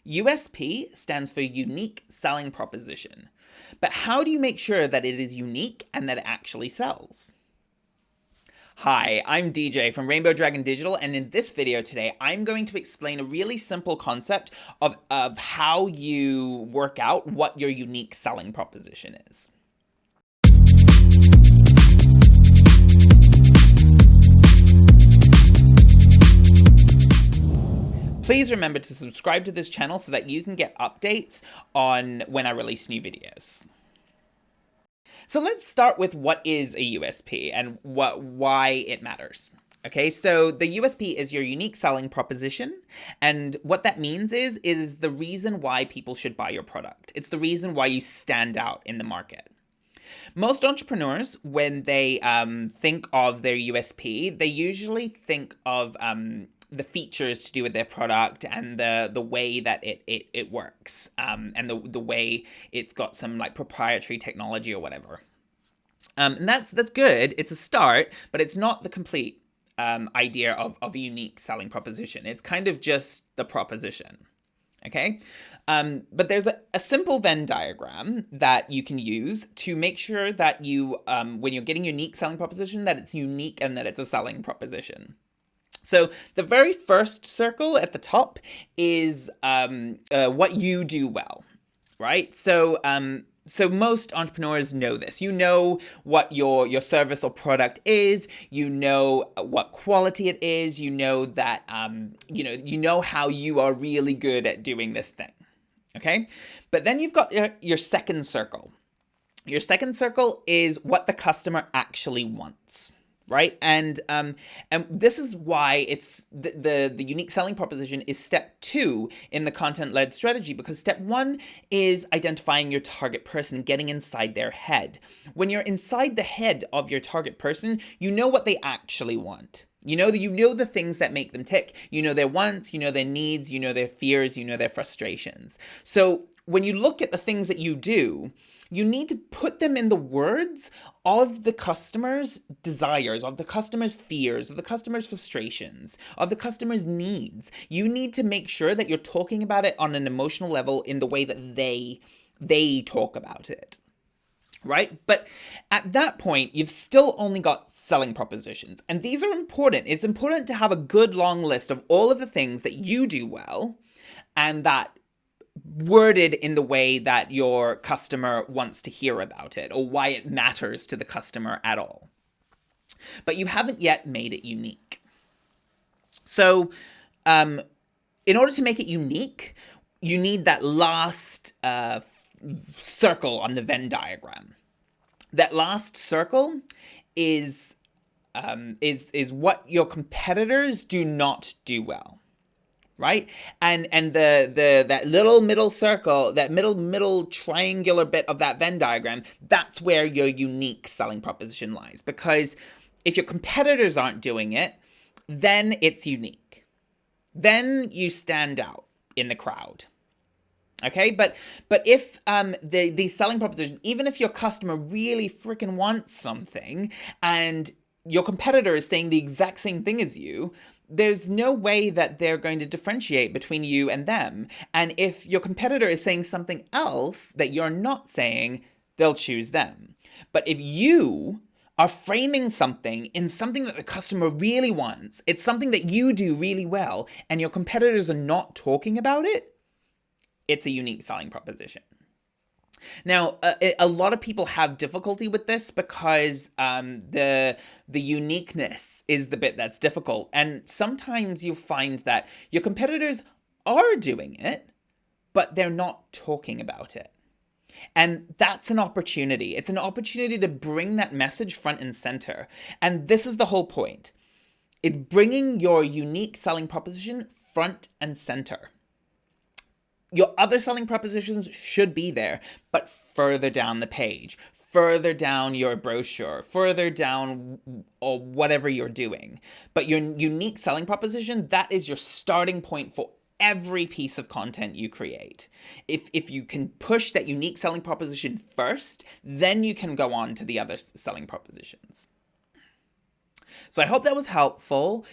USP stands for Unique Selling Proposition. But how do you make sure that it is unique and that it actually sells? Hi, I'm DJ from Rainbow Dragon Digital, and in this video today, I'm going to explain a really simple concept of how you work out what your unique selling proposition is. Please remember to subscribe to this channel so that you can get updates on when I release new videos. So let's start with what is a USP and why it matters. Okay, so the USP is your unique selling proposition, and what that means is the reason why people should buy your product. It's the reason why you stand out in the market. Most entrepreneurs, when they think of their USP, they usually think of the features to do with their product and the way that it works, and the way it's got some like proprietary technology or whatever. And that's good. It's a start, but it's not the complete idea of a unique selling proposition. It's kind of just the proposition. Okay, but there's a simple Venn diagram that you can use to make sure that you, when you're getting unique selling proposition, that it's unique and that it's a selling proposition. So the very first circle at the top is what you do well, right? So most entrepreneurs know this. You know what your service or product is. You know what quality it is. You know that you know how you are really good at doing this thing. Okay, but then you've got your second circle. Your second circle is what the customer actually wants. Right, and this is why it's the unique selling proposition is step 2 in the content-led strategy, because step 1 is identifying your target person, getting inside their head. When you're inside the head of your target person, you know what they actually want. You know the things that make them tick. You know their wants, you know their needs, you know their fears, you know their frustrations. So when you look at the things that you do, you need to put them in the words of the customer's desires, of the customer's fears, of the customer's frustrations, of the customer's needs. You need to make sure that you're talking about it on an emotional level in the way that they talk about it. Right? But at that point, you've still only got selling propositions. And these are important. It's important to have a good long list of all of the things that you do well and that worded in the way that your customer wants to hear about it or why it matters to the customer at all. But you haven't yet made it unique. So in order to make it unique, you need that last circle on the Venn diagram. That last circle is what your competitors do not do well. Right? And that little middle circle, that middle triangular bit of that Venn diagram, that's where your unique selling proposition lies. Because if your competitors aren't doing it, then it's unique. Then you stand out in the crowd. Okay, but if the selling proposition, even if your customer really freaking wants something and your competitor is saying the exact same thing as you, there's no way that they're going to differentiate between you and them. And if your competitor is saying something else that you're not saying, they'll choose them. But if you are framing something in something that the customer really wants, it's something that you do really well, and your competitors are not talking about it, it's a unique selling proposition. Now, a lot of people have difficulty with this because the uniqueness is the bit that's difficult. And sometimes you find that your competitors are doing it, but they're not talking about it. And that's an opportunity. It's an opportunity to bring that message front and center. And this is the whole point. It's bringing your unique selling proposition front and center. Your other selling propositions should be there, but further down the page, further down your brochure, further down or whatever you're doing. But your unique selling proposition, that is your starting point for every piece of content you create. If you can push that unique selling proposition first, then you can go on to the other selling propositions. So I hope that was helpful.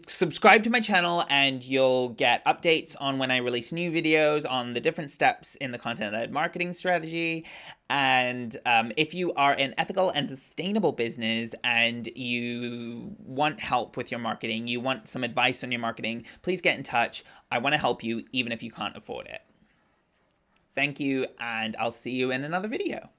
Subscribe to my channel and you'll get updates on when I release new videos on the different steps in the content-led marketing strategy. And if you are an ethical and sustainable business and you want help with your marketing, you want some advice on your marketing, please get in touch. I want to help you even if you can't afford it. Thank you, and I'll see you in another video.